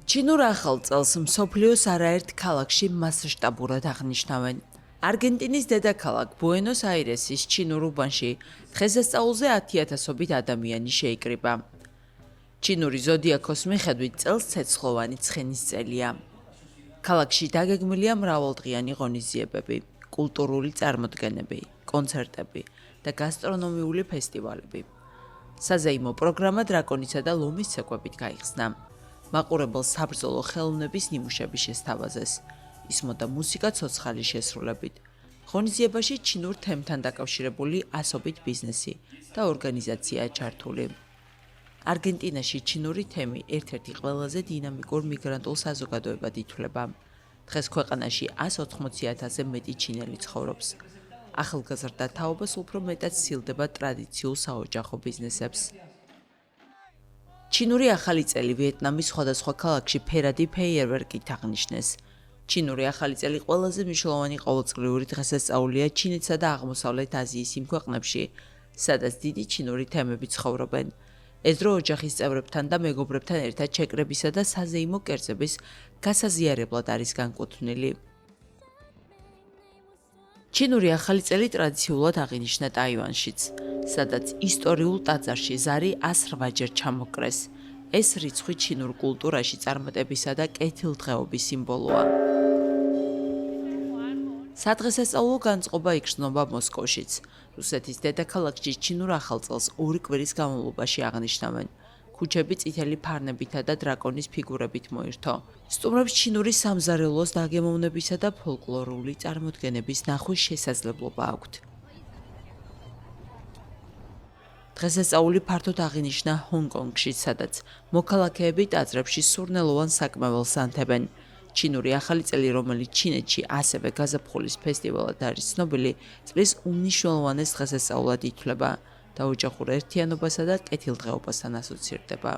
ჩინურ ახალ წელს მსოფლიოს არაერთ ქალაქში მასშტაბურად აღნიშნავენ. არგენტინის დედაქალაქ ბუენოს-აირესის ჩინურ უბანში დღესასწაულზე 10,000-ობით ადამიანი შეიკრიბა. ჩინური ზოდიაქოს მიხედვით წელს ცეცხლოვანი ცხენის წელია. ქალაქში დაგეგმილია მრავალდღიანი ღონისძიებები, კულტურული წარმოდგენები, კონცერტები და გასტრონომიული ფესტივალები. საზეიმო პროგრამა დრაკონისა და ლომის ცეკვებით გაიხსნა. მაყურებელს საბრძოლო ხელოვნების ნიმუშები შესთავაზეს. ისმოდა მუსიკა ცოცხალი შესრულებით. ღონისძიებაში ჩინურ თემთან დაკავშირებული ასობით ბიზნესი და ორგანიზაციაა ჩართული. არგენტინაში ჩინური თემი ერთ-ერთი ყველაზე დინამიკურ მიგრანტულ საზოგადოებად ითვლება. დღეს ქვეყანაში 180,000-ზე მეტი ჩინელი ცხოვრობს. ახალგაზრდა თაობას უფრო მეტად სცილდება ტრადიციულ საოჯახო ბიზნესებს. ჩინური ახალი წელი ვიეტნამის სხვადასხვა ქალაქში ფერადი ფეიერვერკით აღნიშნეს. ჩინური ახალი წელი ყველაზე მნიშვნელოვანი ყოველწლიური დღესასწაულია ჩინეთსა და აღმოსავლეთ აზიის იმ ქვეყნებში, სადაც დიდი ჩინური თემები ცხოვრობენ. ეს დრო ოჯახის წევრებთან და მეგობრებთან ერთად შეკრებისა და საზეიმო კერძების გასაზიარებლად არის განკუთვნილი. ჩინური ახალი წელი ტრადიციულად აღინიშნა ტაივანშიც, სადაც ისტორიულ ტაძარში ზარი 108-ჯერ ჩამოკრეს. ეს რიცხვი ჩინურ კულტურაში წარმატებისა და კეთილდღეობის სიმბოლოა. სადღესასწაულო განწყობა იგრძნობა მოსკოვშიც. რუსეთის დედაქალაქში ჩინურ ახალ წელს 2 კვირის განმავლობაში აღნიშნავენ. ქუჩები წითელი ფარნებითა და დრაკონის ფიგურებით მოირთო. სტუმრებს ჩინური სამზარეულოს დაგემოვნებისა და ფოლკლორული წარმოდგენების ნახვის შესაძლებლობა აქვთ. დღესასწაული ფართოდ აღინიშნა ჰონგ-კონგში, სადაც მოქალაქეები ტაძრებში სურნელოვან საკმაველს ანთებენ. ჩინური ახალი წელი, რომელიც ჩინეთში ასევე გაზაფხულის ფესტივალად არის ცნობილი, წლის უმნიშვნელოვანეს დღესასწაულად ითვლება და ოჯახურ ერთიანობასა და კეთილდღეობასთან ასოცირდება.